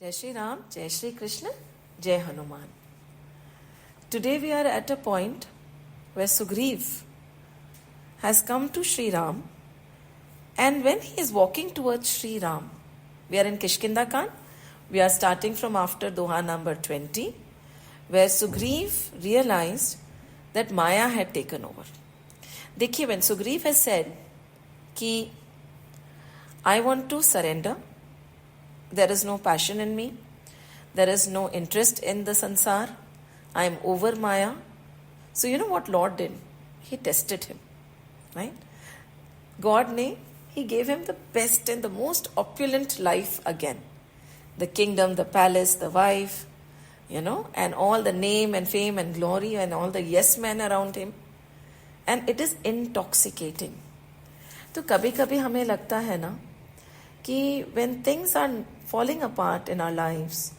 Jai Shri Ram, Jai Shri Krishna, Jai Hanuman. Today we are at a point where Sugriv has come to Shri Ram, and when he is walking towards Shri Ram, we are in Kishkinda Kand. We are starting from after Doha number 20, where Sugriv realized that Maya had taken over. देखिए, when Sugriv has said कि I want to surrender, there is no passion in me, there is no interest in the sansar, I am over Maya. So you know what Lord did? He tested him, right? He gave him the best and the most opulent life again. The kingdom, the palace, the wife, and all the name and fame and glory and all the yes men around him. And it is intoxicating. तो कभी कभी हमें लगता है ना कि when things are falling apart in our lives,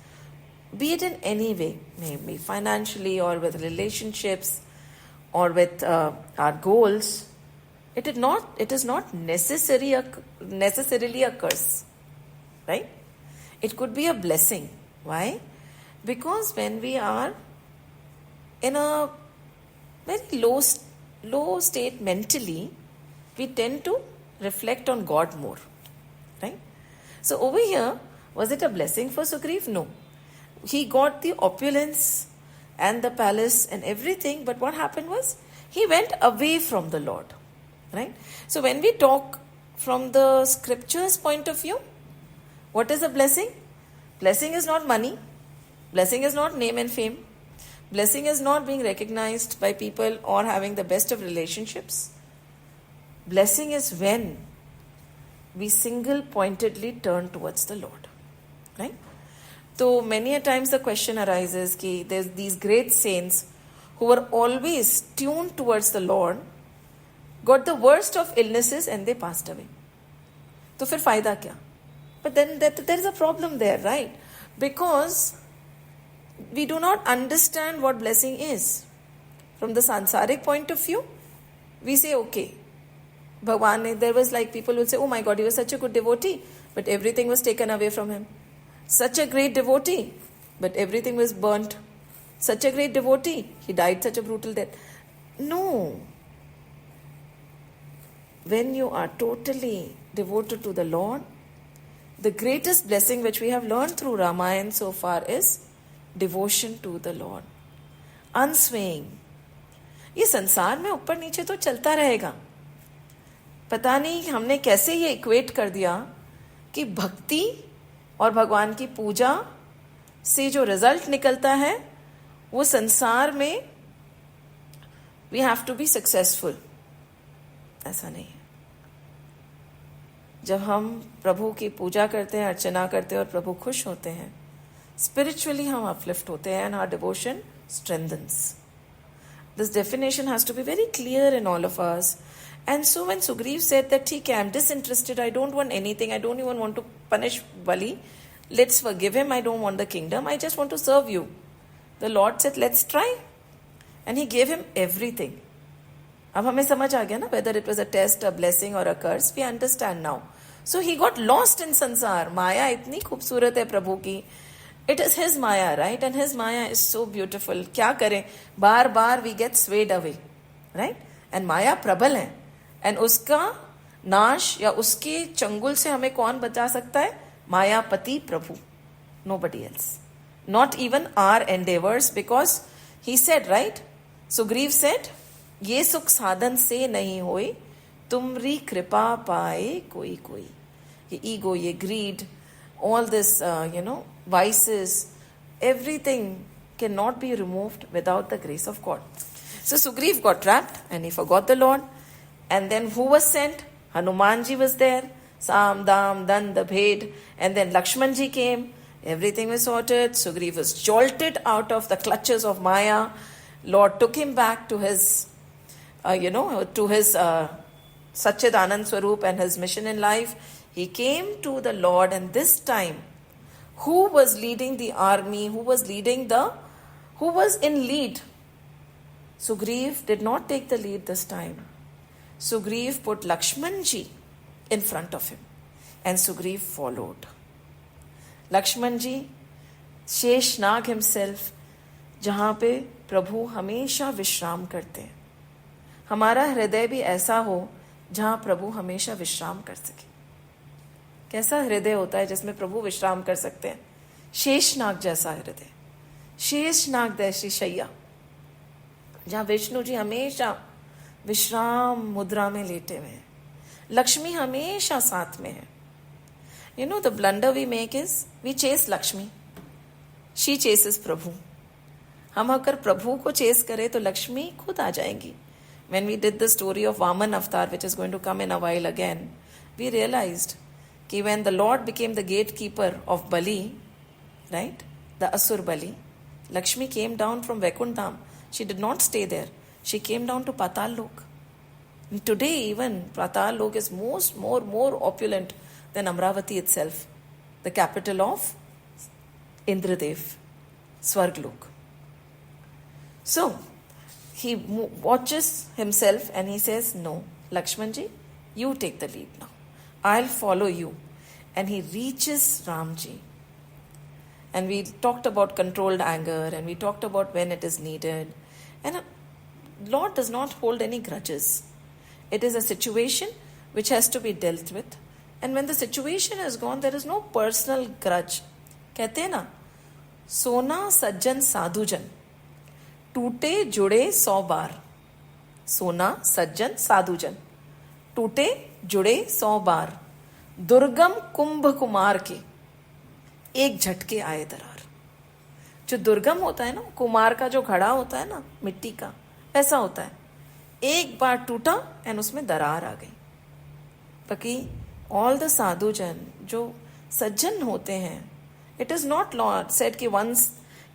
be it in any way, maybe financially or with relationships or with our goals, it is not necessarily a curse, right? It could be a blessing. Why? Because when we are in a very low state mentally, we tend to reflect on God more, right? So over here, was it a blessing for Sugriv? No. He got the opulence and the palace and everything, but what happened was he went away from the Lord, right? So when we talk from the scriptures point of view, what is a blessing? Blessing is not money. Blessing is not name and fame. Blessing is not being recognized by people or having the best of relationships. Blessing is when we single-pointedly turn towards the Lord, right? So many a times the question arises कि there's these great saints who were always tuned towards the Lord, got the worst of illnesses and they passed away. तो फिर फायदा क्या? But then there is a problem there, right? Because we do not understand what blessing is. From the sansaric point of view, we say, okay, Bhagwan, there was like people will say, oh my God, he was such a good devotee, but everything was taken away from him. Such a great devotee, but everything was burnt. Such a great devotee, he died such a brutal death. No. When you are totally devoted to the Lord, the greatest blessing which we have learned through Ramayana so far is devotion to the Lord. Unswaying. ये संसार में ऊपर नीचे तो चलता रहेगा. पता नहीं हमने कैसे ये इक्वेट कर दिया कि भक्ति और भगवान की पूजा से जो रिजल्ट निकलता है वो संसार में we have to be successful. ऐसा नहीं है. जब हम प्रभु की पूजा करते हैं, अर्चना करते हैं और प्रभु खुश होते हैं, spiritually हम uplift होते हैं and our devotion strengthens. This definition has to be very clear in all of us. And so when Sugriv said that, okay, I'm disinterested, I don't want anything, I don't even want to punish Bali, let's forgive him, I don't want the kingdom, I just want to serve you. The Lord said, let's try. And he gave him everything. अब हमें समझ आ गया ना, whether it was a test, a blessing or a curse, we understand now. So he got lost in sansar. Maya इतनी खूबसूरत है प्रभु की. It is his Maya, right? And his Maya is so beautiful. क्या करें? बार बार we get swayed away, right? And Maya प्रबल है. And उसका नाश या उसके चंगुल से हमें कौन बचा सकता है? मायापति प्रभु. Nobody else. Not even our endeavors, because he said, right? Sugriv said, ये सुख साधन से नहीं होए, तुमरी कृपा पाए कोई कोई. ये ego, ये greed, all this, vices, everything cannot be removed without the grace of God. So Sugriv got trapped and he forgot the Lord. And then who was sent? Hanumanji was there. Sam, Dam, Danda, Bhed. And then Lakshmanji came. Everything was sorted. Sugriv was jolted out of the clutches of Maya. Lord took him back to his, Satchidanand Swarup and his mission in life. He came to the Lord, and this time, who was leading the army? Who was in lead? Sugriv did not take the lead this time. Sugriv put Lakshmanji in front of him, and Sugriv followed. Lakshman ji, Sheshnag himself, जहाँ पे प्रभु हमेशा विश्राम करते हैं। हमारा हृदय भी ऐसा हो जहाँ प्रभु हमेशा विश्राम कर सके। कैसा हृदय होता है जिसमें प्रभु विश्राम कर सकते हैं? शेषनाग जैसा हृदय, शेषनाग जैसी शैया, जहाँ विष्णु जी हमेशा विश्राम मुद्रा में लेटे हुए हैं, लक्ष्मी हमेशा साथ में है। You know the blunder we make is we chase Lakshmi, she chases Prabhu. हम अगर प्रभु को चेस करें तो लक्ष्मी खुद आ जाएंगी। When we did the story of Vaman Avatar, which is going to come in a while again, we realized that when the Lord became the gatekeeper of Bali, right, the Asur Bali, Lakshmi came down from Vaikuntham. She did not stay there. She came down to Patal Lok. And today even Patal Lok is more opulent than Amravati itself, the capital of Indradev, Swarglok. So, he watches himself and he says, no, Lakshmanji, you take the lead now. I'll follow you. And he reaches Ramji. And we talked about controlled anger and we talked about when it is needed. And Lord does not hold any grudges. It is a situation which has to be dealt with. And when the situation is gone, there is no personal grudge. कहते हैं ना, सोना सज्जन साधुजन, टूटे जुड़े 100 बार। सोना सज्जन साधुजन, टूटे जुड़े 100 बार। दुर्गम कुंभ कुमार के, एक झटके आए दरार। जो दुर्गम होता है ना, कुमार का जो घड़ा होता है ना मिट्टी का, ऐसा होता है। एक बार टूटा एंड उसमें दरार आ गई। बाकी ऑल द साधुजन जो सज्जन होते हैं, it is not Lord said कि वंस,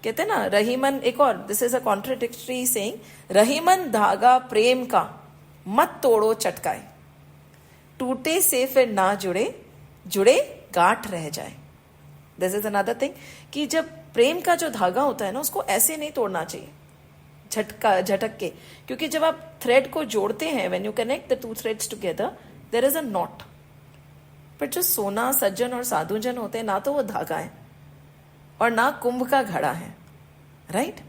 कहते हैं ना रहीमन, एक और, this is a contradictory saying, Rahiman धागा प्रेम का मत तोड़ो चटकाए, टूटे से फिर ना जुड़े, जुड़े गांठ रह जाए। दिस इज अनदर थिंग कि जब प्रेम का जो धागा होता है ना, उसको ऐसे नहीं तोड़ना चाहिए झटक के, क्योंकि जब आप थ्रेड को जोड़ते हैं, when you connect the 2 threads together, there is a knot. But जो सोना सज्जन और साधुजन होते हैं, ना तो वो धागा है और ना कुंभ का घड़ा है, right?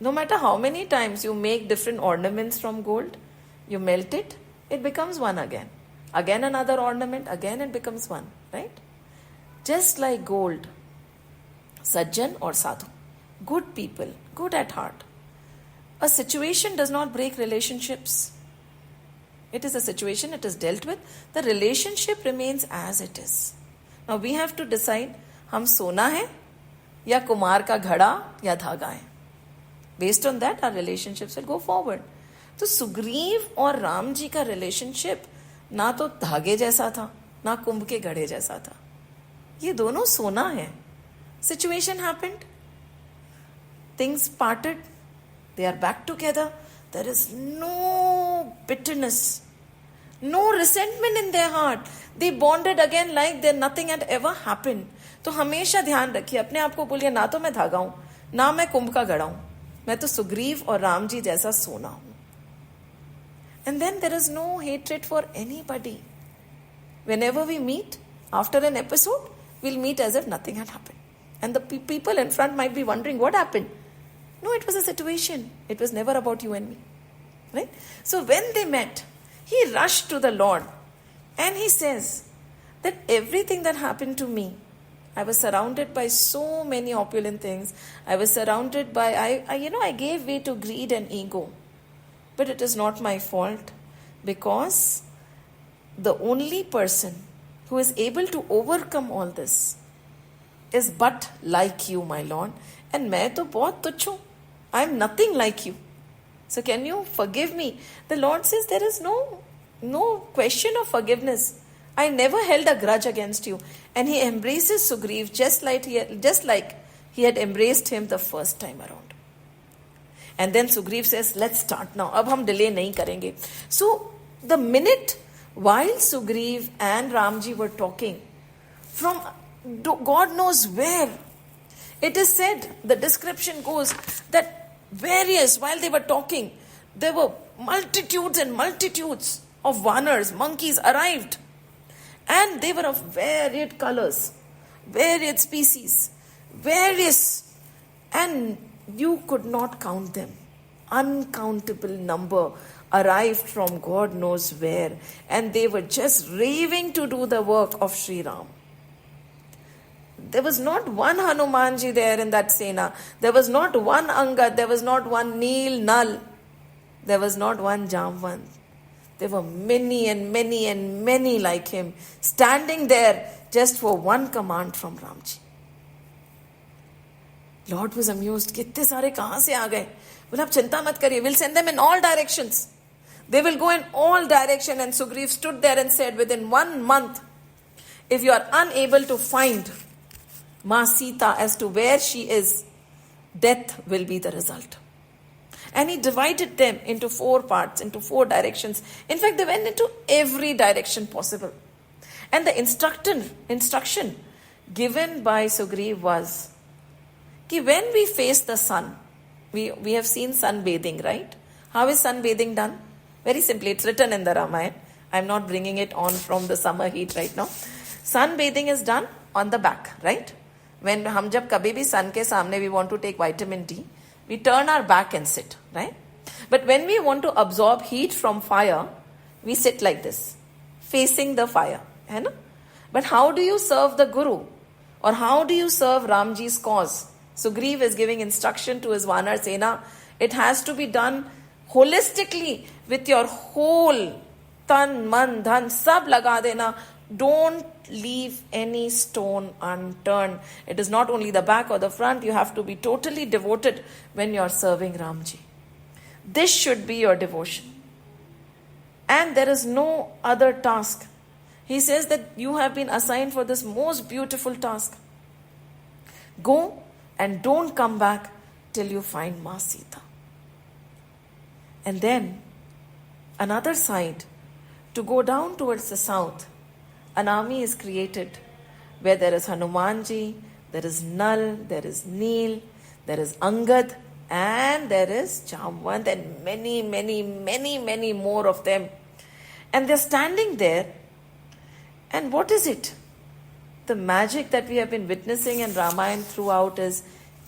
No matter how many times you make different ornaments from gold, you melt it, it becomes one again another ornament, again it becomes one, right? Just like gold, sajjan or sadhu, good people, good at heart. A situation does not break relationships. It is a situation, it is dealt with. The relationship remains as it is. Now we have to decide, हम सोना है या कुमार का घड़ा या धागा है. Based on that, our relationships will go forward. तो सुग्रीव और राम जी का रिलेशनशिप ना तो धागे जैसा था, ना कुंभ के घड़े जैसा था. ये दोनों सोना है. Situation happened. Things parted. They are back together. There is no bitterness, no resentment in their heart. They bonded again like there nothing had ever happened. तो हमेशा ध्यान रखिए, अपने आप को बोलिए, ना तो मैं धागा हूं, ना मैं कुंभ का घड़ा हूं, मैं तो सुग्रीव और राम जी जैसा सोना हूं. And then there is no hatred for anybody. Whenever we meet, after an episode, we'll meet as if nothing had happened. And the people in front might be wondering what happened. No, it was a situation. It was never about you and me. Right? So when they met, he rushed to the Lord and he says that everything that happened to me, I was surrounded by so many opulent things. I was surrounded by, I gave way to greed and ego. But it is not my fault, because the only person who is able to overcome all this is but like you, my Lord. And मैं तो बहुत तुच्छ हूँ. I am nothing like you. So can you forgive me? The Lord says there is no question of forgiveness. I never held a grudge against you. And he embraces Sugriv just like he had embraced him the first time around. And then Sugriv says, let's start now. अब हम delay नहीं करेंगे. So the minute while Sugriv and Ramji were talking, from God knows where, it is said, the description goes that while they were talking, there were multitudes and multitudes of vanars, monkeys arrived. And they were of varied colors. various species, various, and you could not count them. Uncountable number arrived from God knows where, and they were just raving to do the work of Sri Ram. There was not one Hanumanji there in that Sena. There was not one Angad. There was not one Neel, Nal. There was not one Jamvan. There were many and many and many like him standing there just for one command from Ramji. Lord was amused. कितने सारे कहाँ से आ गए? बोला आप चिंता मत करिए. We'll send them in all directions. They will go in all directions. And Sugriv stood there and said, within 1 month, if you are unable to find Ma Sita as to where she is, death will be the result. And he divided them into 4 parts, into 4 directions. In fact, they went into every direction possible. And the instruction given by Sugriv was, कि when we face the sun, we have seen sun bathing, right? How is sun bathing done? Very simply, it's written in the Ramayana. I'm not bringing it on from the summer heat right now. Sun bathing is done on the back, right? When हम जब कभी भी sun के सामने we want to take vitamin D, we turn our back and sit, right? But when we want to absorb heat from fire, we sit like this, facing the fire, है ना? But how do you serve the Guru? Or how do you serve Ramji's cause? Sugriv is giving instruction to his Vanar Sena. It has to be done holistically with your whole tan, man, dhan, sab laga dena. Don't leave any stone unturned. It is not only the back or the front. You have to be totally devoted when you are serving Ramji. This should be your devotion. And there is no other task. He says that you have been assigned for this most beautiful task. Go and don't come back till you find Ma Sita. And then another side, to go down towards the south, an army is created where there is Hanumanji, there is Nal, there is Neel, there is Angad, and there is Jamwant, and many, many, many, many more of them. And they're standing there. And what is it? The magic that we have been witnessing in Ramayana throughout is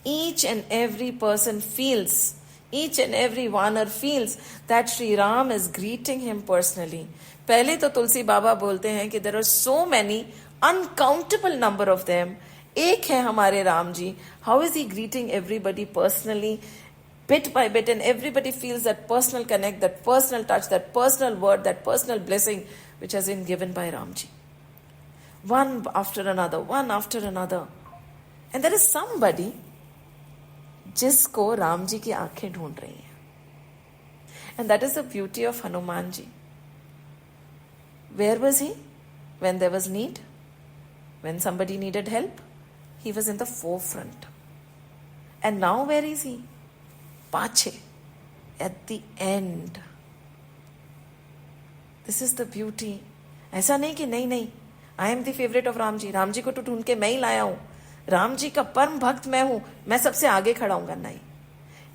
each and every person feels, each and every Vanar feels that Sri Ram is greeting him personally. पहले तो तुलसी बाबा बोलते हैं कि there are so many, uncountable number of them. एक है हमारे Ram ji. How is he greeting everybody personally, bit by bit, and everybody feels that personal connect, that personal touch, that personal word, that personal blessing which has been given by Ramji. One after another, one after another. And there is somebody जिसको राम जी की आंखें ढूंढ रही हैं. And that is the beauty of Hanuman ji. Where was he when there was need? When somebody needed help, he was in the forefront. And now where is he? Pache, at the end. This is the beauty. ऐसा नहीं कि नहीं, I am the favorite of Ram ji. Ram ji को तो ढूंढ के मैं ही लाया हूं. राम जी का परम भक्त मैं हूं. मैं सबसे आगे खड़ा हूंगा. नहीं.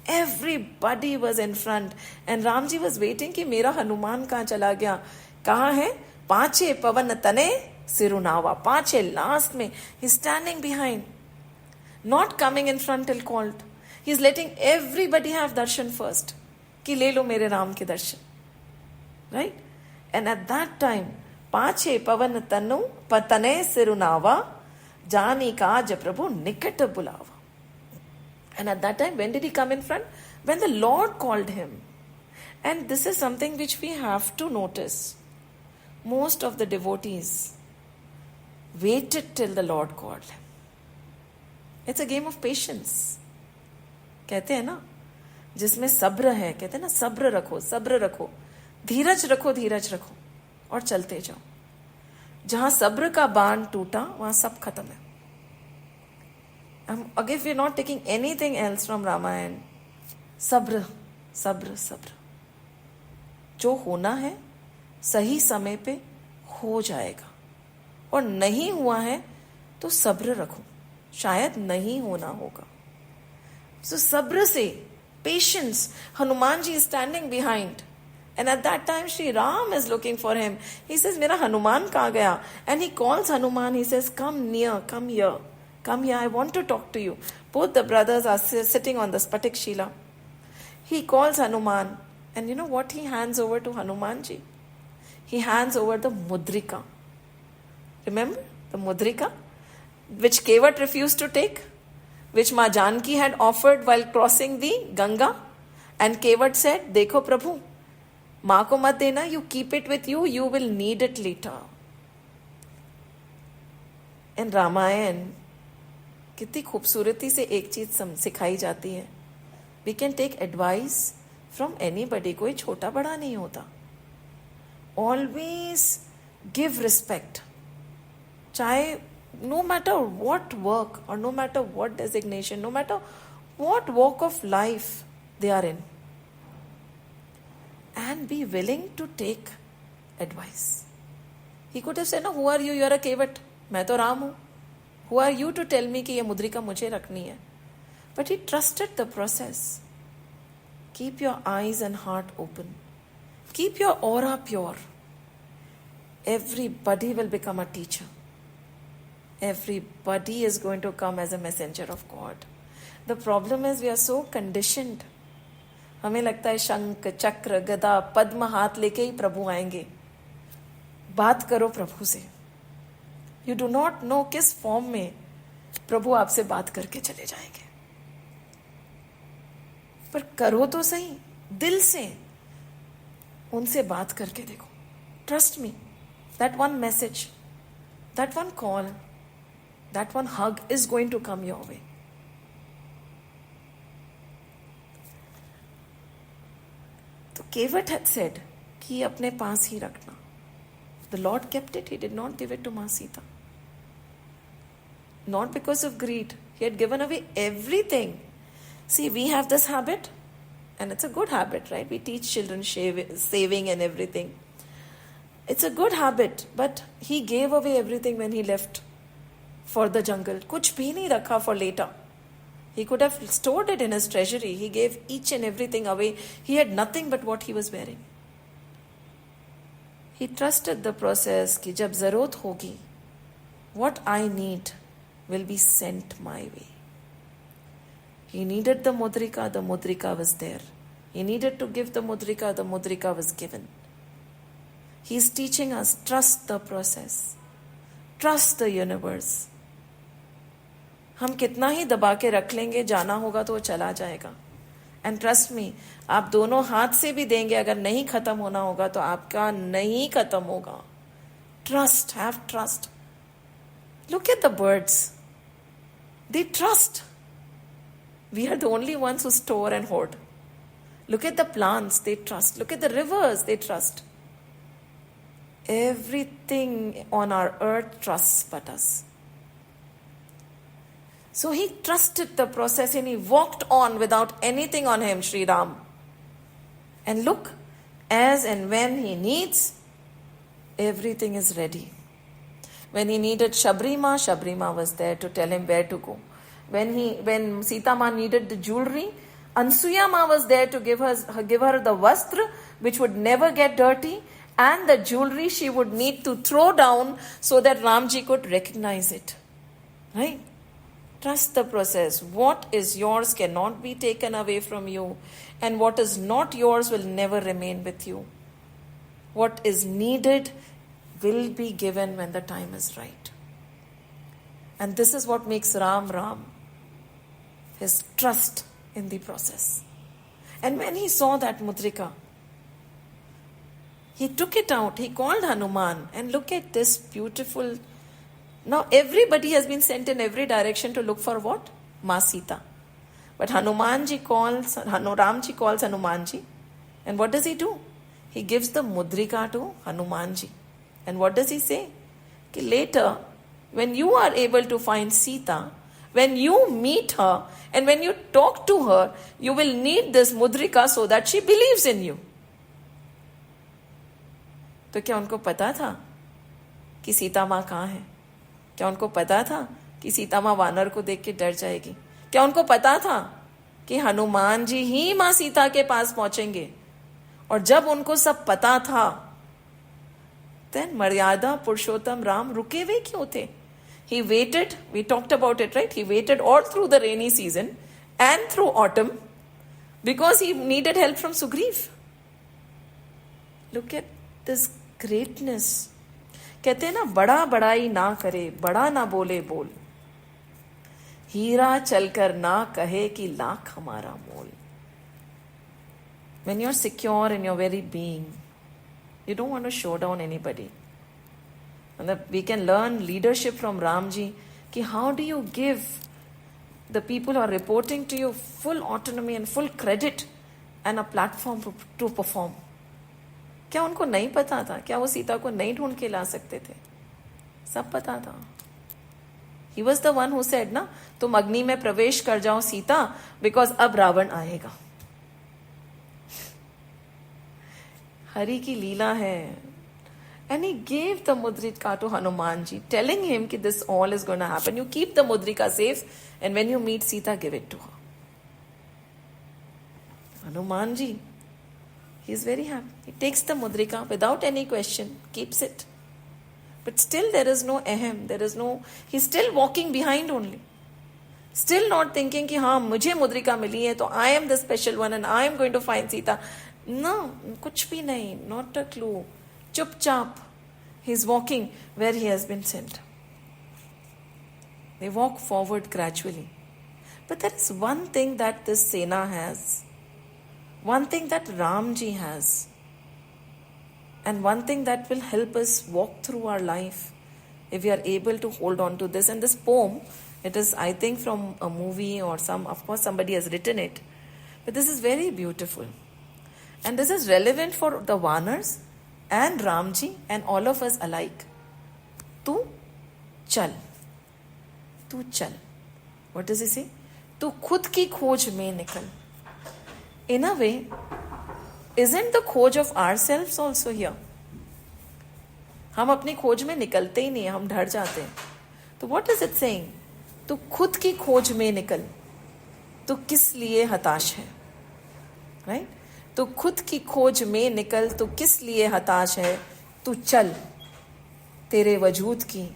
Everybody was in front. And Ram ji was waiting कि मेरा हनुमान कहाँ चला गया. कहाँ है? पांचे पवन तने सिरुनावा. पांचे last में. He's standing behind. Not coming in front till called. He's letting everybody have darshan first. कि ले लो मेरे राम के दर्शन. Right? And at that time, पांचे पवन तनु पतने सिरुनावा जानी काज प्रभु निकट बुलावा. And at that time, when did he come in front? When the Lord called him. And this is something which we have to notice. Most of the devotees waited till the Lord called him. It's a game of patience. कहते हैं ना, जिसमें सब्र है, कहते हैं ना, सब्र रखो, धीरज रखो और चलते जाओ. जहां सब्र का बाण टूटा वहां सब खत्म है. Again, if we're not taking anything else from Ramayana, सब्र. जो होना है सही समय पे हो जाएगा. और नहीं हुआ है तो सब्र रखो, शायद नहीं होना होगा. So सब्र से, patience. Hanuman ji is standing behind. And at that time, Sri Ram is looking for him. He says, Mera Hanuman kahan gaya? And he calls Hanuman. He says, come near, come here. Come here, I want to talk to you. Both the brothers are sitting on the Spatik Shila. He calls Hanuman. And you know what he hands over to Hanumanji? He hands over the Mudrika. Remember the Mudrika? Which Kevat refused to take? Which Ma Janki had offered while crossing the Ganga? And Kevat said, Dekho Prabhu, माँ को मत देना, you keep it with you, you will need it later. In Ramayan, कितनी खूबसूरती से एक चीज सिखाई जाती है. We can take advice from anybody. कोई छोटा बड़ा नहीं होता. Always give respect. चाहे no matter what work or no matter what designation, no matter what walk of life they are in. And be willing to take advice. He could have said, no, who are you? You are a Kevat. मैं तो राम हूँ. Who are you to tell me कि ये मुद्रिका मुझे रखनी है? But he trusted the process. Keep your eyes and heart open. Keep your aura pure. Everybody will become a teacher. Everybody is going to come as a messenger of God. The problem is we are so conditioned. हमें लगता है शंख चक्र गदा पद्म हाथ लेके ही प्रभु आएंगे. बात करो प्रभु से. यू डू नॉट नो किस फॉर्म में प्रभु आपसे बात करके चले जाएंगे. पर करो तो सही, दिल से उनसे बात करके देखो. Trust me, that one message, that one call, that one hug is going to come your way. तो केवट had said कि अपने पास ही रखना. The Lord kept it. He did not give it to Ma Sita. Not because of greed. He had given away everything. See, we have this habit, and it's a good habit, right? We teach children saving and everything. It's a good habit, but he gave away everything when he left for the jungle. कुछ भी नहीं रखा for later. He could have stored it in his treasury. He gave each and everything away. He had nothing but what he was wearing. He trusted the process कि जब ज़रूरत होगी, what I need will be sent my way. He needed the mudrika was there. He needed to give the mudrika was given. He's teaching us, trust the process. Trust the universe. हम कितना ही दबा के रख लेंगे, जाना होगा तो वो चला जाएगा. एंड ट्रस्ट मी, आप दोनों हाथ से भी देंगे, अगर नहीं खत्म होना होगा तो आपका नहीं खत्म होगा. Trust, have trust. Look at the birds, they trust. We are the only ones who store and hoard. Look at the plants, they trust. Look at the rivers, they trust. Everything on our earth trusts but us. So he trusted the process and he walked on without anything on him, Sri Ram. And look, as and when he needs, everything is ready. When he needed Shabrima was there to tell him where to go. When Sita Ma needed the jewelry, Ansuya Ma was there to give her the vastra, which would never get dirty, and the jewelry she would need to throw down so that Ramji could recognize it. Right? Trust the process. What is yours cannot be taken away from you, and what is not yours will never remain with you. What is needed will be given when the time is right. And this is what makes Ram Ram. His trust in the process. And when he saw that mudrika, he took it out, he called Hanuman, and look at this beautiful. Now everybody has been sent in every direction to look for what? Ma Sita. But Ramji calls Hanumanji. And what does he do? He gives the mudrika to Hanumanji. And what does he say? Okay, later, when you are able to find Sita, when you meet her, and when you talk to her, you will need this mudrika so that she believes in you. तो क्या उनको पता था कि सीता माँ कहाँ है? क्या उनको पता था कि सीता माँ वानर को देख के डर जाएगी? क्या उनको पता था कि हनुमान जी ही माँ सीता के पास पहुंचेंगे? और जब उनको सब पता था, then मर्यादा पुरुषोत्तम राम रुके हुए क्यों थे? He waited, we talked about it, right? He waited all through the rainy season and through autumn because he needed help from Sugriv. Look at this greatness. कहते हैं ना, बड़ा बड़ाई ना करे, बड़ा ना बोले बोल, हीरा चलकर ना कहे कि लाख हमारा मोल. When you're secure in your very being, you don't want to show down anybody. And that we can learn leadership from Ramji. Ki how do you give the people who are reporting to you full autonomy and full credit and a platform to perform? क्या उनको नहीं पता था? क्या वो सीता को नहीं ढूंढ के ला सकते थे? सब पता था. He was the one who said ना, तुम अग्नि में प्रवेश कर जाओ सीता, because अब रावण आएगा. हरि की लीला है. And he gave the mudrika to Hanumanji, telling him that this all is going to happen. You keep the mudrika safe, and when you meet Sita, give it to her. Hanumanji, he is very happy. He takes the mudrika without any question, keeps it. But still there is no ahem, there is no, he's still walking behind only. Still not thinking कि हाँ मुझे मुद्रिका मिली है तो I am the special one and I am going to find Sita. No, कुछ भी नहीं, not a clue. Chupchap, he's walking where he has been sent. They walk forward gradually. But there is one thing that this Sena has, one thing that Ramji has, and one thing that will help us walk through our life if we are able to hold on to this. And this poem, it is, I think, from a movie or of course somebody has written it. But this is very beautiful. And this is relevant for the Vanars and Ramji and all of us alike. Tu chal. Tu chal. What does he say? Tu khud ki khoj mein nikal. In a way, isn't the खोज of ourselves also here? हम अपनी खोज में निकलते ही नहीं, हम डर जाते हैं. तो what is it saying? तू खुद की खोज में निकल, तू किस लिए हताश है? Right? तू खुद की खोज में निकल, तू किस लिए हताश है? तू चल, तेरे वजूद की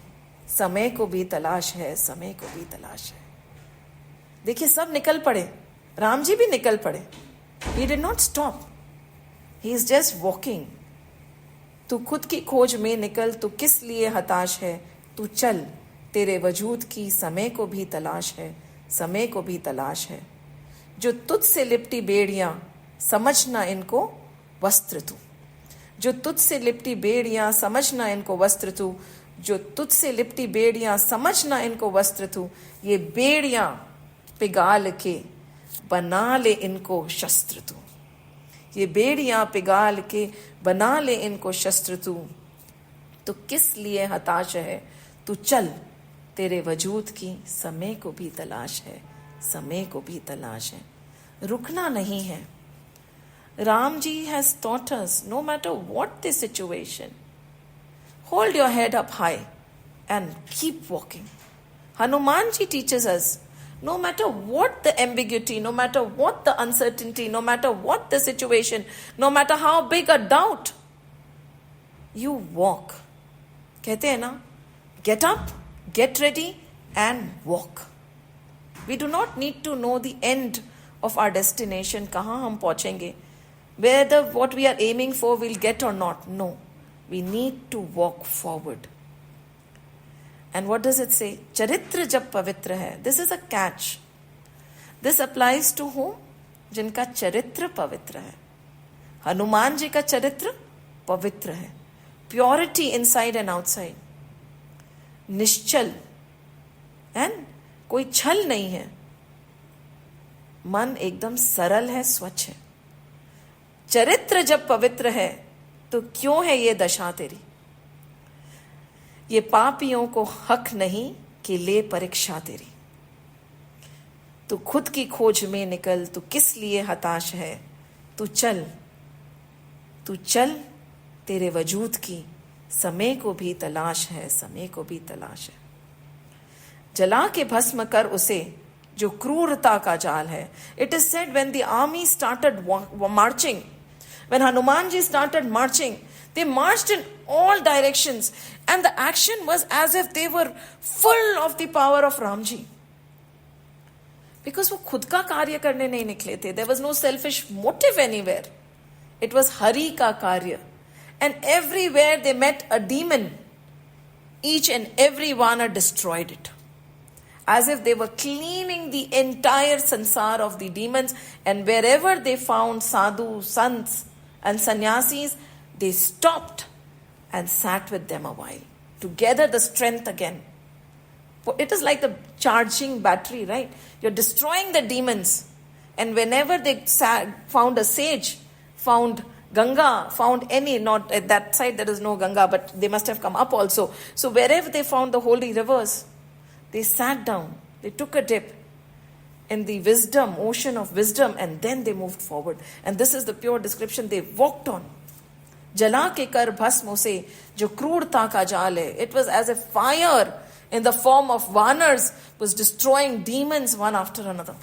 समय को भी तलाश है, समय को भी तलाश है. देखिए सब निकल पड़े, राम जी भी निकल पड़े. He did not stop. He is just walking. तू खुद की खोज में निकल, तू किस लिए हताश है? तू चल, तेरे वजूद की समय को भी तलाश है, समय को भी तलाश है. जो तुझसे लिपटी बेड़ियां, समझना इनको वस्त्र तू. जो तुझसे लिपटी बेड़ियां, समझना इनको वस्त्र तू. जो तुझसे लिपटी बेड़ियां, समझना इनको वस्त्र तू. ये बेड़ियां पिघाल के बना ले इनको शस्त्र तू. ये बेड़ियां पिघाल के बना ले इनको शस्त्र तू. तो किस लिए हताश है? तू चल, तेरे वजूद की समय को भी तलाश है, समय को भी तलाश है. रुकना नहीं है. Ram ji has taught us, no matter what the situation, hold your head up high and keep walking. Hanuman ji teaches us, no matter what the ambiguity, no matter what the uncertainty, no matter what the situation, no matter how big a doubt, you walk. कहते हैं ना, get up, get ready and walk. We do not need to know the end of our destination, कहाँ हम पहुँचेंगे, whether what we are aiming for we'll get or not. No, we need to walk forward. And what does it say? Charitra jab pavitra hai. This is a catch. This applies to whom? जिनका चरित्र पवित्र है. हनुमान जी का चरित्र पवित्र है. Purity inside and outside. Nishchal. And कोई छल नहीं है. मन एकदम सरल है, स्वच्छ है. चरित्र जब पवित्र है तो क्यों है ये दशा तेरी? ये पापियों को हक नहीं कि ले परीक्षा तेरी. तू खुद की खोज में निकल, तू किस लिए हताश है? तू चल, तू चल, तेरे वजूद की समय को भी तलाश है, समय को भी तलाश है. जला के भस्म कर उसे जो क्रूरता का जाल है. It is said when the army started marching, When Hanumanji started marching, they marched in all directions, and the action was as if they were full of the power of Ramji. Because वो खुद का कार्य करने नहीं निकले थे. There was no selfish motive anywhere. It was Hari का कार्य. And everywhere they met a demon, each and every Vanar destroyed it. As if they were cleaning the entire sansar of the demons, and wherever they found sadhu, sants and sannyasis, they stopped and sat with them a while to gather the strength again. It is like the charging battery, right? You're destroying the demons, and whenever they found a sage, found Ganga, found any, not at that side there is no Ganga, but they must have come up also. So wherever they found the holy rivers, they sat down, they took a dip in the wisdom, ocean of wisdom, and then they moved forward. And this is the pure description. They walked on. Jala ke kar bhasmo se jo krurta ka jaal hai. It was as if fire in the form of Vanars was destroying demons one after another.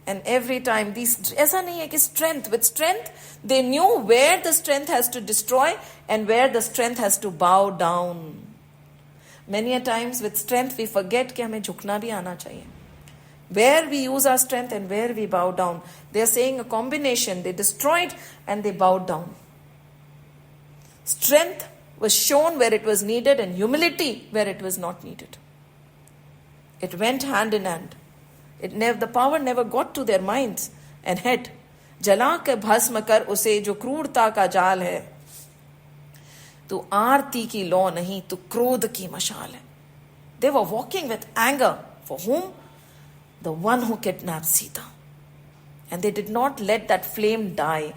And every time, ऐसा नहीं है कि strength. With strength, they knew where the strength has to destroy and where the strength has to bow down. Many a times with strength we forget कि हमें झुकना भी आना चाहिए. Where we use our strength and where we bow down. They are saying a combination. They destroyed and they bowed down. Strength was shown where it was needed and humility where it was not needed. It went hand in hand. The power never got to their minds and head. जला के भस्म कर उसे जो क्रूरता का जाल है. तू आरती की लौ नहीं, तू क्रोध की मशाल है. They were walking with anger. For whom? The one who kidnapped Sita. And they did not let that flame die.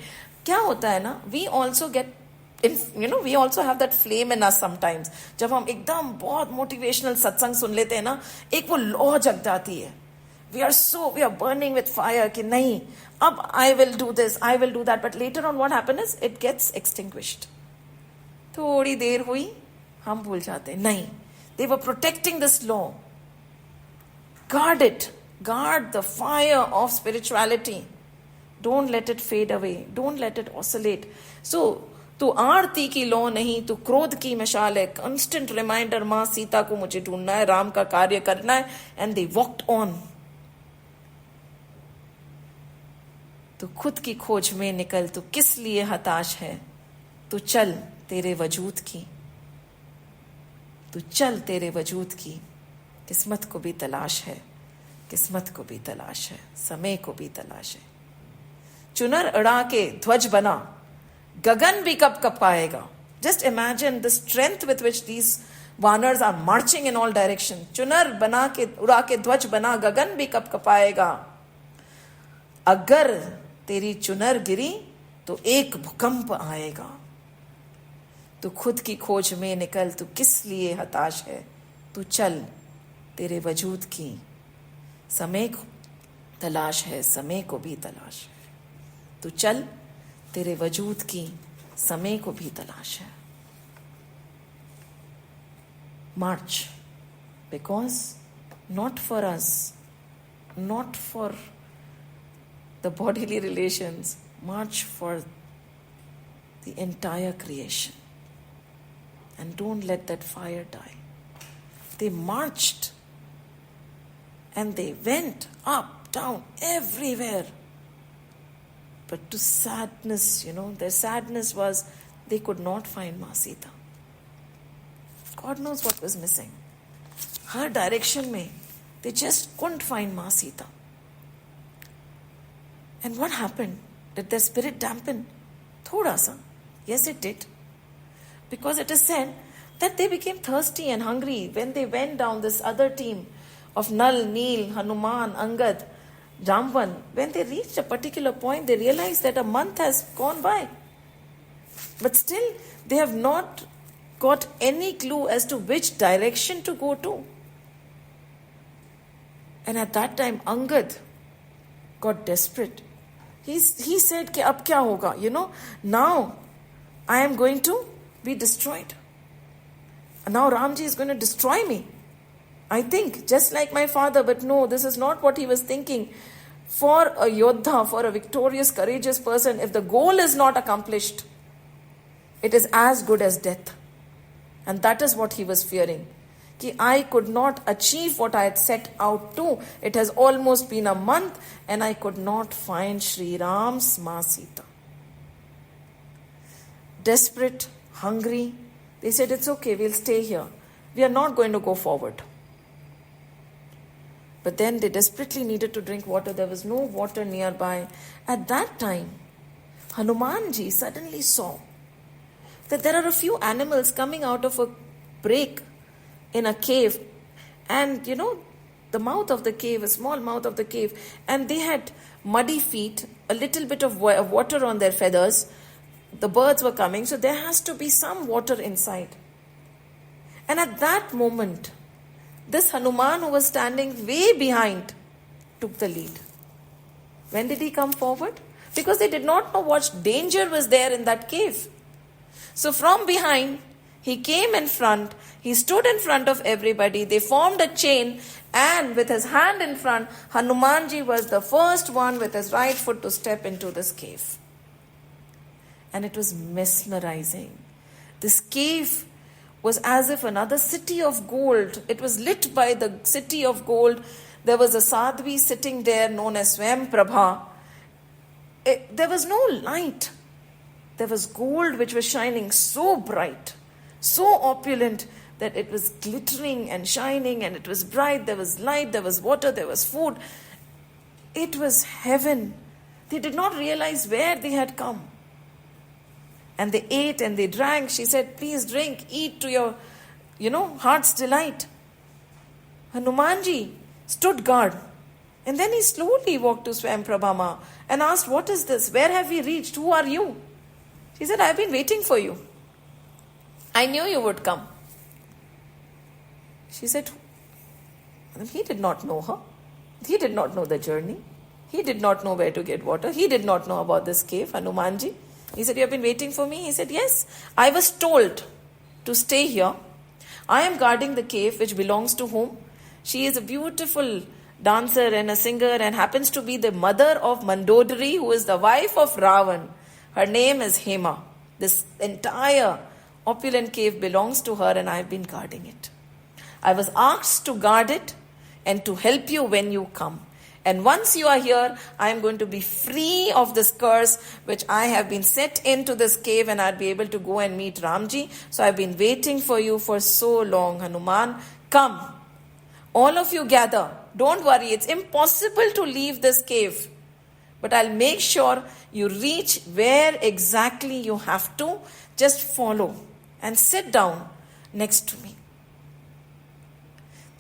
क्या होता है ना? We also get, we also have that flame in us sometimes. जब हम एकदम बहुत motivational सत्संग सुन लेते हैं ना, एक वो लौ जग जाती है. We are burning with fire कि नहीं, अब I will do this, I will do that. But later on what happens is, it gets extinguished. थोड़ी देर हुई, हम भूल जाते हैं. नहीं. They were protecting this law. Guard it. Guard the fire of spirituality. Don't let it fade away. Don't let it oscillate. So, तू आरती की लौ नहीं, तू क्रोध की मशाल है. Constant reminder, माँ सीता को मुझे ढूंढना है, राम का कार्य करना है. And they walked on. तू खुद की खोज में निकल, तू किस लिए हताश है. तू चल तेरे वजूद की. तू चल तेरे वजूद की. किस्मत को भी तलाश है. किस्मत को भी तलाश है. समय को भी तलाश है. चुनर अड़ा के ध्वज बना, गगन भी कब कब पाएगा. Just imagine the strength with which these Vanars are marching in all directions. चुनर बना के उड़ा के ध्वज बना, गगन भी कब कब पाएगा. अगर तेरी चुनर गिरी तो एक भूकंप आएगा. तू खुद की खोज में निकल, तू किस लिए हताश है. तू चल तेरे वजूद की. समय को तलाश है, समय को भी तलाश है. तू चल तेरे वजूद की, समय को भी तलाश है. March, because not for us, not for the bodily relations, march for the entire creation. And don't let that fire die. They marched and they went up, down, everywhere. But to sadness, their sadness was they could not find Ma Sita. God knows what was missing. Her direction mein, they just couldn't find Ma Sita. And what happened? Did their spirit dampen? Thoda sa. Yes, it did. Because it is said that they became thirsty and hungry when they went down this other team of Nal, Neel, Hanuman, Angad, Jamban. When they reached a particular point, they realized that a month has gone by. But still, they have not got any clue as to which direction to go to. And at that time, Angad got desperate. He said, कि अब क्या होगा? Now I am going to be destroyed. Now Ramji is going to destroy me. I think, just like my father, but no, this is not what he was thinking. For a Yodha, for a victorious, courageous person, if the goal is not accomplished, it is as good as death. And that is what he was fearing. Ki I could not achieve what I had set out to. It has almost been a month and I could not find Sri Ram's Ma Sita. Desperate, hungry, they said, it's okay, we'll stay here. We are not going to go forward. But then they desperately needed to drink water. There was no water nearby. At that time, Hanumanji suddenly saw that there are a few animals coming out of a break in a cave. And the mouth of the cave, a small mouth of the cave, and they had muddy feet, a little bit of water on their feathers. The birds were coming, so there has to be some water inside. And at that moment, this Hanuman who was standing way behind took the lead. When did he come forward? Because they did not know what danger was there in that cave. So from behind, he came in front, he stood in front of everybody, they formed a chain, and with his hand in front, Hanumanji was the first one with his right foot to step into this cave. And it was mesmerizing. This cave was as if another city of gold. It was lit by the city of gold. There was a sadhvi sitting there known as Swayam Prabha. There was no light. There was gold which was shining so bright, so opulent, that it was glittering and shining, and it was bright. There was light, there was water, there was food. It was heaven. They did not realize where they had come. And they ate and they drank. She said, please drink, eat to your, heart's delight. Hanumanji stood guard. And then he slowly walked to Swayam Prabha and asked, what is this? Where have we reached? Who are you? She said, I have been waiting for you. I knew you would come. She said, he did not know her. He did not know the journey. He did not know where to get water. He did not know about this cave, Hanumanji. He said, you have been waiting for me? He said, yes. I was told to stay here. I am guarding the cave which belongs to whom? She is a beautiful dancer and a singer and happens to be the mother of Mandodari, who is the wife of Ravan. Her name is Hema. This entire opulent cave belongs to her and I have been guarding it. I was asked to guard it and to help you when you come. And once you are here, I am going to be free of this curse which I have been set into this cave, and I'll be able to go and meet Ramji. So I've been waiting for you for so long, Hanuman. Come. All of you gather. Don't worry. It's impossible to leave this cave. But I'll make sure you reach where exactly you have to. Just follow and sit down next to me.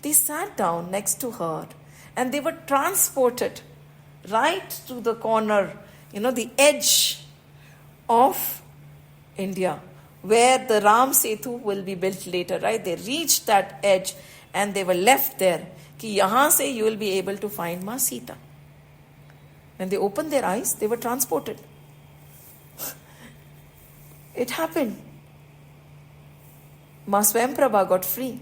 They sat down next to her. And they were transported right to the corner, the edge of India, where the Ram Setu will be built later, right? They reached that edge and they were left there. Ki yahan se you will be able to find Ma Sita. When they opened their eyes, they were transported. It happened. Ma Swayam Prabha got free.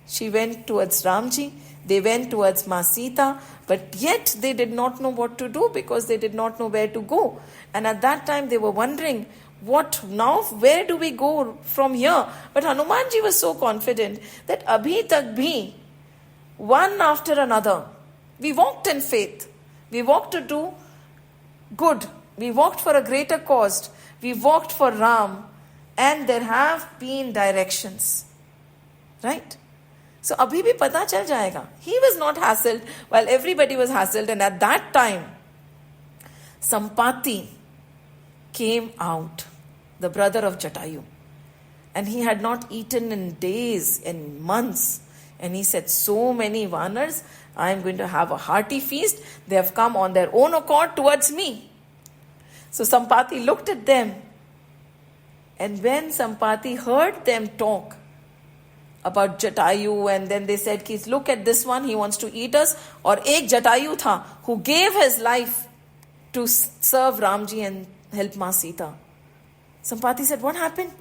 She went towards Ramji. They went towards Ma Sita, but yet they did not know what to do because they did not know where to go. And at that time they were wondering, what now? Where do we go from here? But Hanumanji was so confident that abhi tak bhi, one after another, we walked in faith. We walked to do good. We walked for a greater cause. We walked for Ram. And there have been directions. Right? So abhi bhi pata chal jayega. He was not hassled while everybody was hassled. And at that time, Sampati came out, the brother of Jatayu. And he had not eaten in days, in months. And he said, so many Vanars, I am going to have a hearty feast. They have come on their own accord towards me. So Sampati looked at them. And when Sampati heard them talk about Jatayu, and then they said, look at this one, he wants to eat us. Or ek Jatayu tha, who gave his life to serve Ramji and help Ma Sita. Sampati said, what happened?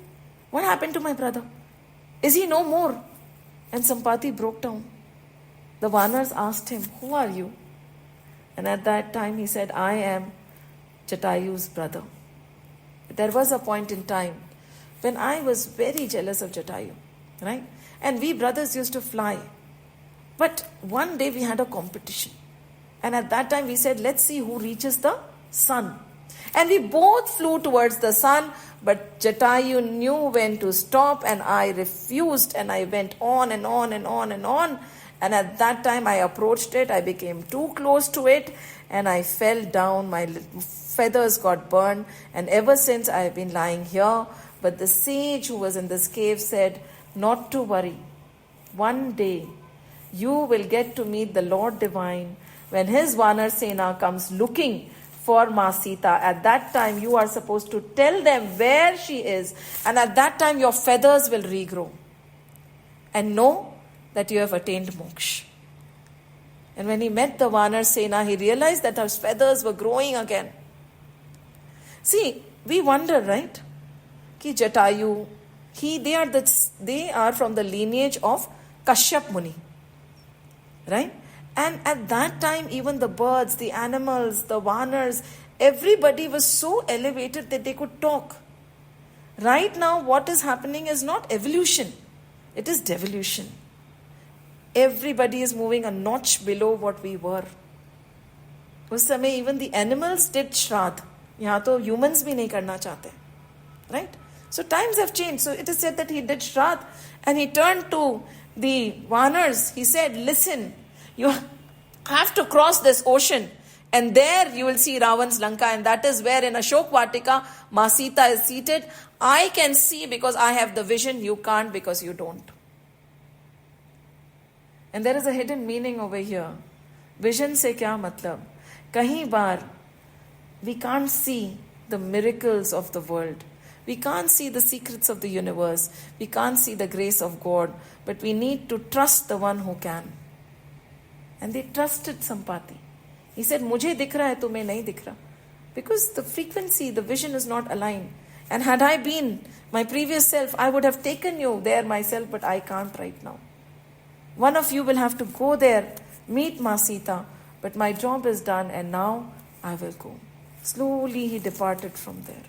What happened to my brother? Is he no more? And Sampati broke down. The Vanars asked him, who are you? And at that time he said, I am Jatayu's brother. There was a point in time when I was very jealous of Jatayu, right? And we brothers used to fly. But one day we had a competition. And at that time we said, let's see who reaches the sun. And we both flew towards the sun, but Jatayu knew when to stop and I refused, and I went on and on and on and on. And at that time I approached it, I became too close to it, and I fell down, my feathers got burned, and ever since I have been lying here. But the sage who was in this cave said, not to worry, one day you will get to meet the Lord Divine when his Vanar Sena comes looking for Ma Sita. At that time you are supposed to tell them where she is, and at that time your feathers will regrow, and know that you have attained moksha. And when he met the Vanar Sena, he realized that his feathers were growing again. See, we wonder, right? Ki Jatayu, they are from the lineage of Kashyap Muni, right? And at that time, even the birds, the animals, the Vanars, everybody was so elevated that they could talk. Right now, what is happening is not evolution, it is devolution. Everybody is moving a notch below what we were. उस समय even the animals did shraddh. यहाँ तो humans भी नहीं करना चाहते, right? So times have changed. So it is said that he did shraddh, and he turned to the Vanars. He said, listen, you have to cross this ocean, and there you will see Ravan's Lanka, and that is where in Ashok Vatika Ma Sita is seated. I can see because I have the vision, you can't because you don't. And there is a hidden meaning over here. Vision se kya matlab? Kahin baar we can't see the miracles of the world. We can't see the secrets of the universe. We can't see the grace of God. But we need to trust the one who can. And they trusted Sampati. He said, Mujhe dikh raha hai, tumhe nahi dikh raha. Because the frequency, the vision is not aligned. And had I been my previous self, I would have taken you there myself, but I can't right now. One of you will have to go there, meet Ma Sita, but my job is done and now I will go. Slowly he departed from there.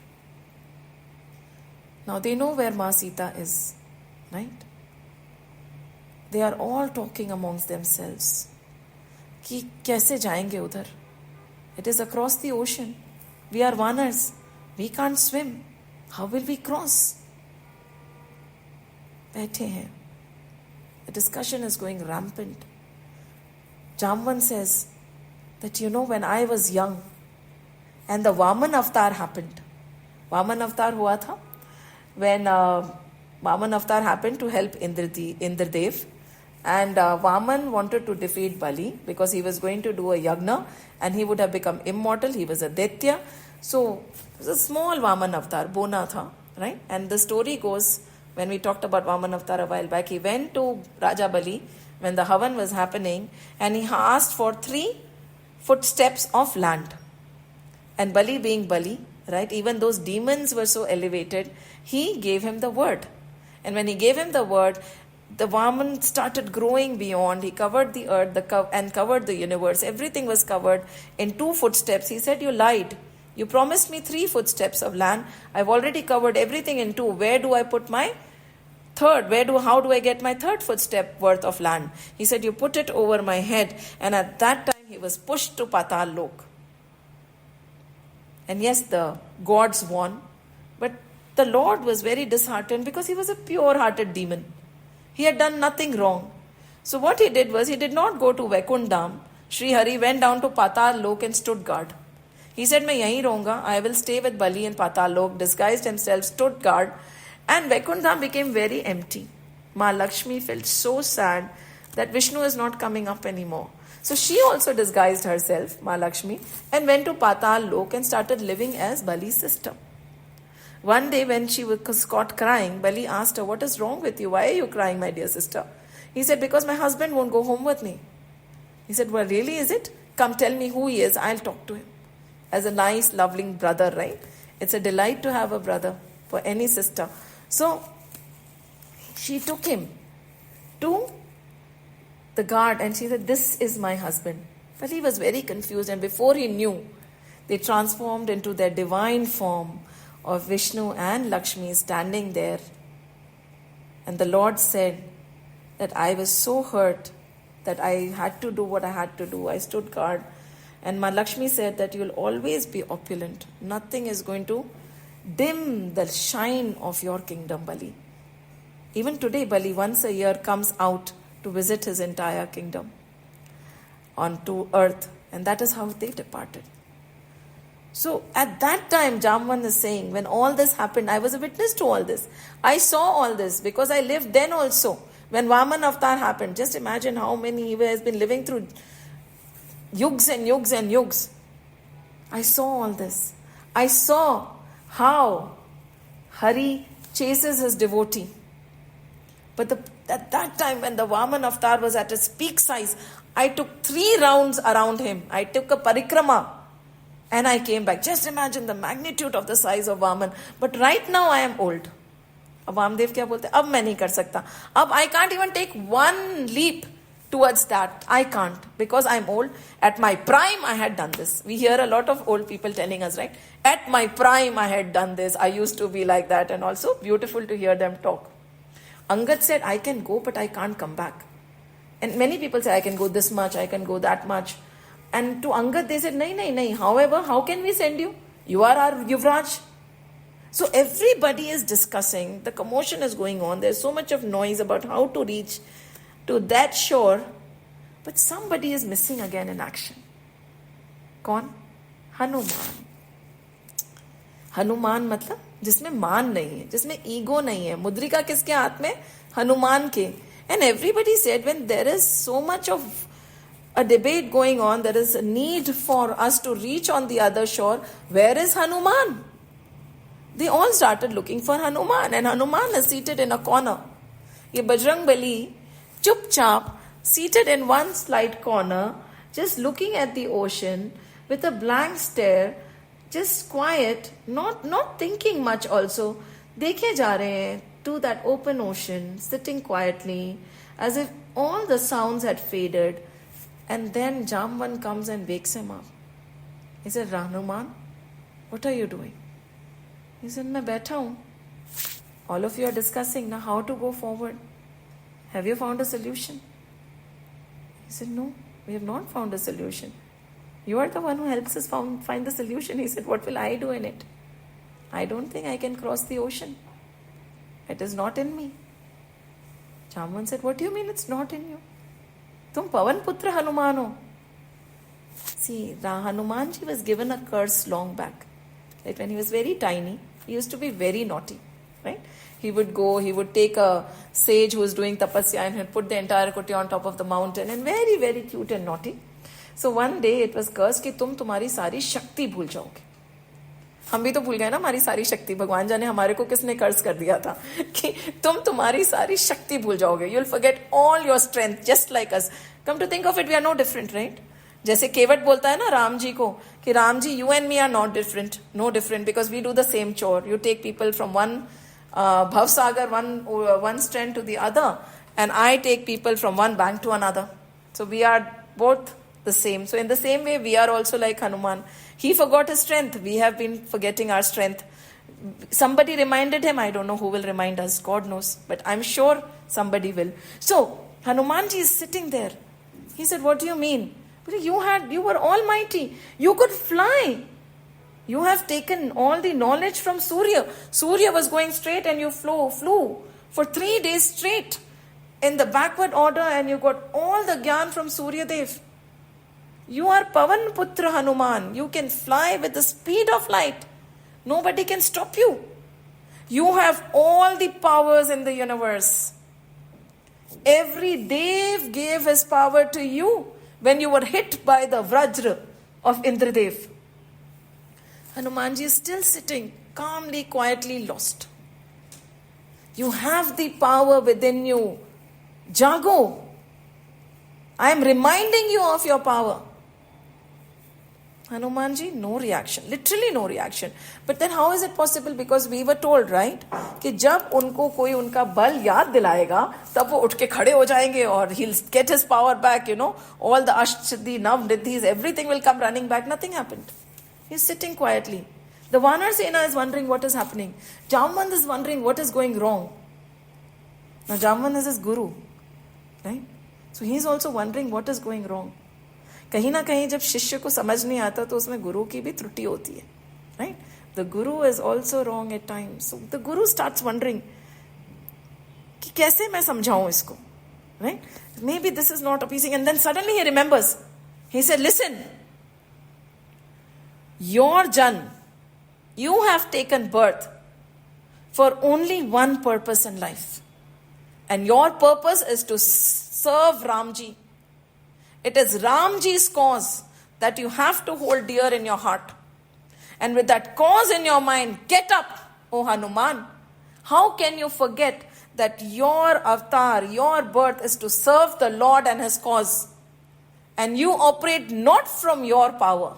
Now they know where Ma Sita is, right? They are all talking amongst themselves. कि कैसे जाएंगे उधर? It is across the ocean. We are Vanars. We can't swim. How will we cross? बैठे हैं. The discussion is going rampant. Jamvan says that, when I was young and the Vaman Avatar happened. Vaman Avatar hua tha when Vaman Avatar happened to help Indradev. And Vaman wanted to defeat Bali because he was going to do a yagna and he would have become immortal. He was a Daitya. So it was a small Vaman Avatar, Bona tha, right? And the story goes, when we talked about Vaman Avatar a while back, he went to Raja Bali when the Havan was happening and he asked for 3 footsteps of land. And Bali being Bali, right, even those demons were so elevated, he gave him the word. And when he gave him the word, the Vaman started growing beyond. He covered the earth and covered the universe. Everything was covered in 2 footsteps. He said, you lied. You promised me 3 footsteps of land. I've already covered everything in 2. Where do I put my third? How do I get my 3rd footstep worth of land? He said, you put it over my head. And at that time, he was pushed to Patal Lok. And yes, the gods won. But the Lord was very disheartened because he was a pure-hearted demon. He had done nothing wrong. So what he did was, he did not go to Vaikundam. Sri Hari went down to Patal Lok and stood guard. He said, मैं यहीं रहूंगा. I will stay with Bali in Patal Lok. Disguised himself, stood guard. And Vaikundam became very empty. Ma Lakshmi felt so sad that Vishnu is not coming up anymore. So she also disguised herself, Ma Lakshmi, and went to Patal Lok and started living as Bali's sister. One day when she was caught crying, Bali asked her, what is wrong with you? Why are you crying, my dear sister? He said, because my husband won't go home with me. He said, well, really, is it? Come tell me who he is. I'll talk to him. As a nice, loving brother, right? It's a delight to have a brother for any sister. So she took him to the guard and she said, this is my husband. But he was very confused, and before he knew, they transformed into their divine form of Vishnu and Lakshmi standing there. And the Lord said that I was so hurt that I had to do what I had to do. I stood guard. And Ma Lakshmi said that you will always be opulent. Nothing is going to dim the shine of your kingdom, Bali. Even today, Bali once a year comes out to visit his entire kingdom onto earth. And that is how they departed. So at that time, Jamvan is saying, when all this happened, I was a witness to all this. I saw all this because I lived then also. When Vaman Avatar happened, just imagine how many he has been living through yugs and yugs and yugs. I saw all this. I saw how Hari chases his devotee. But at that time when the Vaman Avatar was at its peak size, I took 3 rounds around him. I took a parikrama and I came back. Just imagine the magnitude of the size of Vaman. But right now I am old. अब वामदेव क्या बोलते हैं, अब मैं नहीं कर सकता, अब I can't even take one leap towards that. I can't because I'm old. At my prime I had done this. We hear a lot of old people telling us, right? At my prime I had done this. I used to be like that. And also beautiful to hear them talk. Angad said, I can go but I can't come back. And many people say, I can go this much, I can go that much. And to Angad they said, nahi. However, how can we send you? You are our Yuvraj. So everybody is discussing, the commotion is going on, there's so much of noise about how to reach to that shore, but somebody is missing again in action. कौन? हनुमान. हनुमान मतलब जिसमें मान नहीं है, जिसमें ego नहीं है. मुद्रिका किसके हाथ में? हनुमान के. And everybody said, when there is so much of a debate going on, there is a need for us to reach on the other shore, where is Hanuman? They all started looking for Hanuman, and Hanuman is seated in a corner. Ye Bajrang Bali, chupchap, seated in one slight corner, just looking at the ocean with a blank stare, just quiet, not thinking much also. Dekhe ja rahe hain to that open ocean, sitting quietly, as if all the sounds had faded. And then Jamvan comes and wakes him up. He said, Hanuman, what are you doing? He said, मैं बैठा हूँ. All of you are discussing now how to go forward. Have you found a solution? He said, no, we have not found a solution. You are the one who helps us find the solution. He said, what will I do in it? I don't think I can cross the ocean. It is not in me. Jamvan said, what do you mean it's not in you? तुम पवन पुत्र हनुमान हो. See, Hanuman ji was given a curse long back. Like when he was very tiny, he used to be very naughty, right? He would take a sage who was doing tapasya and he'd put the entire kuti on top of the mountain, and very, very cute and naughty. So one day it was cursed कि तुम तुम्हारी सारी शक्ति भूल जाओगे. हम भी तो भूल गए ना हमारी सारी शक्ति. भगवान जाने हमारे को किसने कर्ज कर दिया था कि तुम तुम्हारी सारी शक्ति भूल जाओगे. You'll forget all your strength just like us. Come to think of it, we are no different, right? जैसे केवट बोलता है ना राम जी को कि Ram ji you and me are not different, no different, because we do the same chore. You take people from one bhavsagar, one strand to the other, and I take people from one bank to another. So we are both the same. So in the same way, we are also like Hanuman. He forgot his strength. We have been forgetting our strength. Somebody reminded him. I don't know who will remind us. God knows. But I'm sure somebody will. So Hanumanji is sitting there. He said, what do you mean? You were almighty. You could fly. You have taken all the knowledge from Surya. Surya was going straight and you flew for 3 days straight in the backward order, and you got all the gyan from Surya Dev. You are Pavan Putra Hanuman. You can fly with the speed of light. Nobody can stop you. You have all the powers in the universe. Every Dev gave his power to you when you were hit by the Vrajra of Indradev. Hanumanji is still sitting, calmly, quietly lost. You have the power within you. Jago. I am reminding you of your power. Hanuman ji, no reaction, literally no reaction. But then how is it possible? Because we were told, right, कि जब उनको कोई उनका बल याद दिलाएगा तब वो उठ के खड़े हो जाएंगे और he'll get his power back, all the Ashtasiddhi, Navniddhis, everything will come running back. Nothing happened. He's sitting quietly. The Vanar Sena is wondering what is happening. Jamvan is wondering what is going wrong. Now Jamvan is his guru, right? So he's also wondering what is going wrong. कहीं ना कहीं जब शिष्य को समझ नहीं आता तो उसमें गुरु की भी त्रुटि होती है, right? The guru is also wrong at times. So the guru starts wondering कि कैसे मैं समझाऊं इसको, right? Maybe this is not appeasing. And then suddenly he remembers. He said, listen, your जन, you have taken birth for only one purpose in life, and your purpose is to serve Ramji. It is Ramji's cause that you have to hold dear in your heart. And with that cause in your mind, get up, O Hanuman. How can you forget that your avatar, your birth is to serve the Lord and His cause? And you operate not from your power.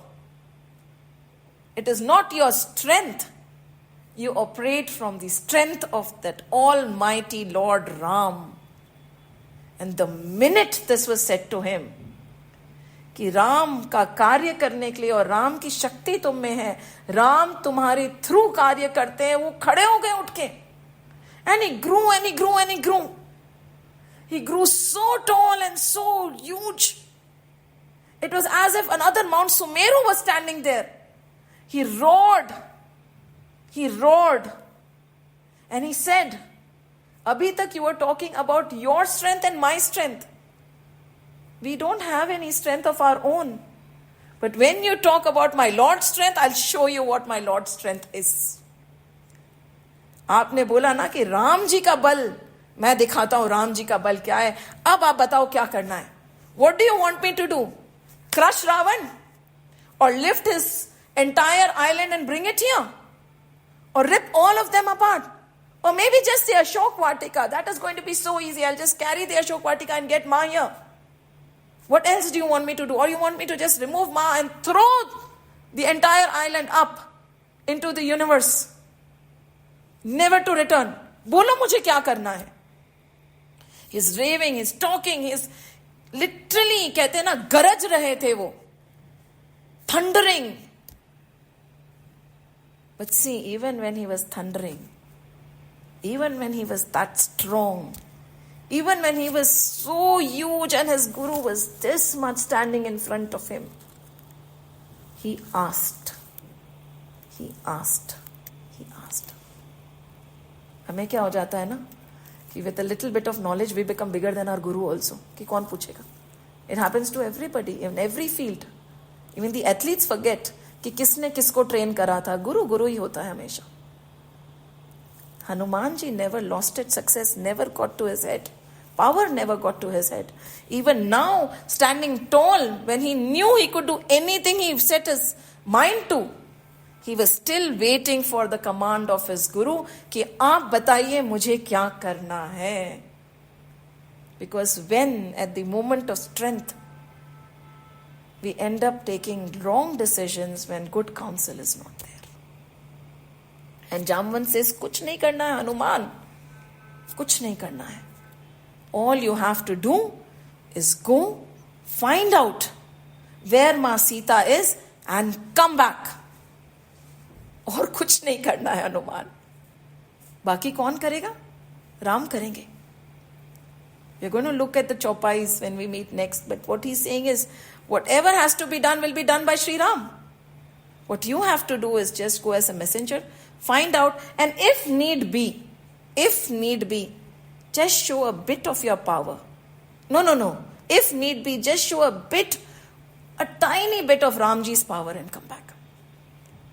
It is not your strength. You operate from the strength of that Almighty Lord Ram. And the minute this was said to him, कि राम का कार्य करने के लिए और राम की शक्ति तुम में है, राम तुम्हारे थ्रू कार्य करते हैं, वो खड़े हो गए उठ के. And he grew and he grew and he grew. He grew so tall and so huge. It was as if another Mount Sumeru was standing there. He roared. He roared. And he said, Abhi tak you were talking about your strength and my strength. We don't have any strength of our own. But when you talk about my Lord's strength, I'll show you what my Lord's strength is. आपने बोला ना कि राम जी का बल, मैं दिखाता हूं राम जी का बल क्या है. अब आप बताओ क्या करना है. What do you want me to do? Crush Ravan? Or lift his entire island and bring it here? Or rip all of them apart? Or maybe just the Ashok Vatika. That is going to be so easy. I'll just carry the Ashok Vatika and get Ma here. What else do you want me to do? Or you want me to just remove Ma and throw the entire island up into the universe, never to return? बोलो मुझे क्या करना है. He's raving, he's talking, he's literally, कहते हैं ना, गरज रहे थे वो, thundering. But see, even when he was thundering, even when he was that strong, even when he was so huge and his guru was this much standing in front of him, he asked. हमें क्या हो जाता है ना कि with a little bit of knowledge we become bigger than our guru also. कि कौन पूछेगा? It happens to everybody in every field. Even the athletes forget कि किसने किसको ट्रेन करा था. गुरु ही होता है हमेशा. Hanuman ji never lost it. Success never got to his head. Power never got to his head. Even now, standing tall, when he knew he could do anything he set his mind to, he was still waiting for the command of his guru कि आप बताइए मुझे क्या करना है. Because when at the moment of strength we end up taking wrong decisions when good counsel is not there. And Jamvan says, कुछ नहीं करना है हनुमान, कुछ नहीं करना है. All you have to do is go find out where Ma Sita is and come back. और कुछ नहीं करना है हनुमान. बाकी कौन करेगा? राम करेंगे. We're going to look at the chaupais when we meet next. But what he's saying is, whatever has to be done will be done by Sri Ram. What you have to do is just go as a messenger, find out, and if need be, just show a bit of your power. No. If need be, just show a tiny bit of Ramji's power and come back.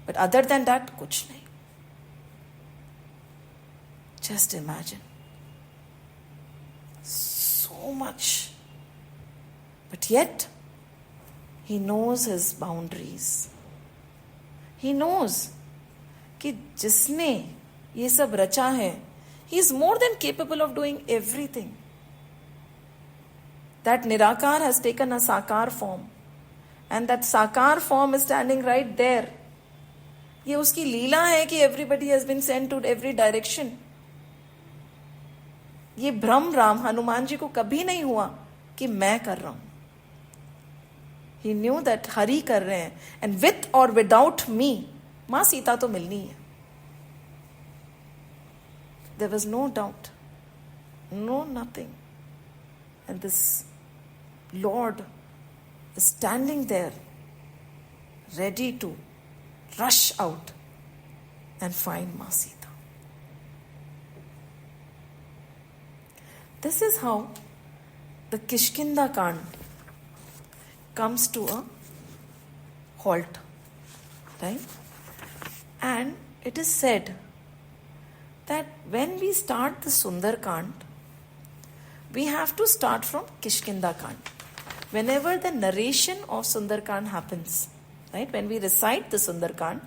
But other than that, kuch nahi. Just imagine. So much. But yet, he knows his boundaries. He knows कि जिसने ये सब रचा है, he is more than capable of doing everything. That Nirakar has taken a Sakar form. and that sakar form is standing right there. ये उसकी लीला है कि everybody has been sent to every direction. ये भ्रम राम हनुमान जी को कभी नहीं हुआ कि मैं कर रहा हूं. He knew that हरि कर रहे हैं, and with or without me, मां सीता तो मिलनी है. There was no doubt, no nothing. And this Lord is standing there, ready to rush out and find Ma Sita. This is how the Kishkinda Kand comes to a halt, right? And it is said that when we start the Sundar Kand, we have to start from Kishkinda Kand. Whenever the narration of Sundar Kand happens, right? When we recite the Sundar Kand,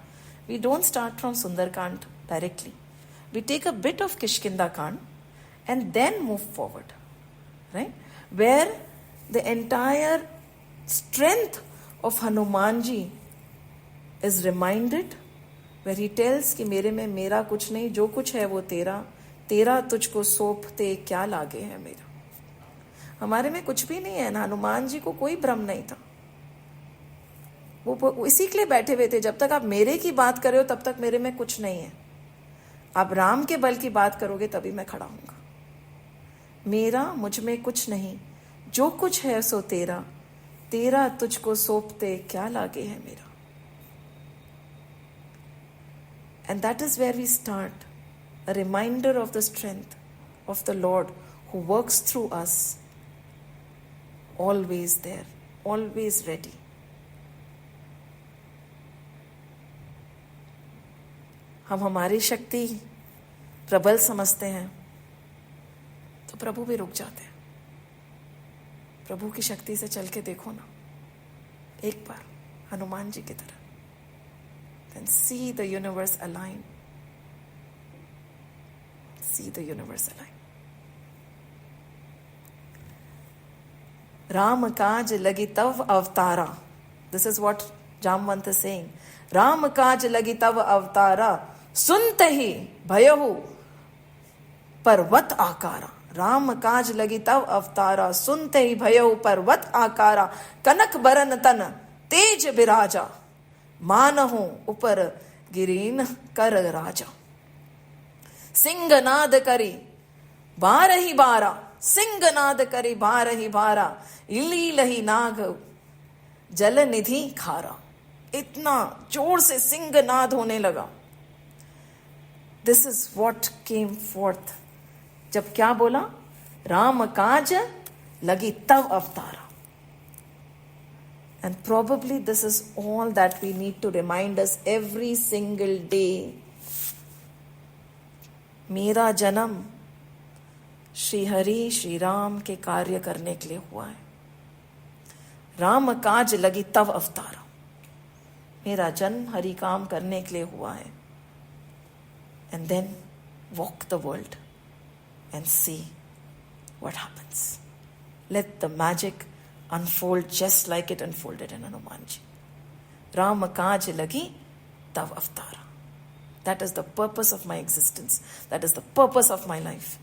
we don't start from Sundar Kand directly. We take a bit of Kishkinda Kand and then move forward, right? Where the entire strength of Hanumanji is reminded, where he tells कि मेरे में मेरा कुछ नहीं, जो कुछ है वो तेरा, तेरा तुझको सौंपते क्या लागे है मेरा. हमारे में कुछ भी नहीं है ना. हनुमान जी को कोई भ्रम नहीं था. वो इसी के लिए बैठे हुए थे, जब तक आप मेरे की बात कर रहे हो तब तक मेरे में कुछ नहीं है. आप राम के बल की बात करोगे तभी मैं खड़ा हूंगा. मेरा मुझ में कुछ नहीं, जो कुछ है सो तेरा, तेरा तुझको सौंपते क्या लागे है मेरा. And that is where we start, a reminder of the strength of the Lord who works through us, always there, always ready. हम हमारी शक्ति प्रबल समझते हैं तो प्रभु भी रुक जाते हैं. प्रभु की शक्ति से चल के देखो ना एक बार हनुमान जी की तरह. Then see the universe align. See the universe align. Ram kaaj lagi tav avtara. This is what Jamwant is saying. Ram kaaj lagi tav avtara. Sunte hi bhayahu parvat akara. Ram kaaj lagi tav avtara. Sunte hi bhayahu parvat akara. Kanak baran tan tej biraja. मानहु ऊपर green कर राजा. सिंहनाद करी बारही बारा. सिंहनाद करी बारही बारा. इली लही नाग जल निधि खारा. इतना जोर से सिंहनाद होने लगा. This is what came fourth. जब क्या बोला? राम काज लगी तव अवतारा. And probably this is all that we need to remind us every single day. मेरा जन्म श्री हरि श्री राम के कार्य करने के लिए हुआ है. राम काज लगी तव अवतारा. मेरा जन्म हरि काम करने के लिए हुआ है. And then walk the world and see what happens. Let the magic unfold just like it unfolded in Hanumanji. Ram kaaj lagi tav avtara. That is the purpose of my existence. That is the purpose of my life.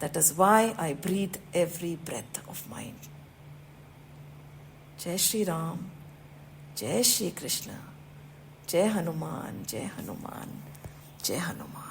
That is why I breathe every breath of mine. Jai Shri Ram, Jai Shri Krishna, Jai Hanuman, Jai Hanuman, Jai Hanuman.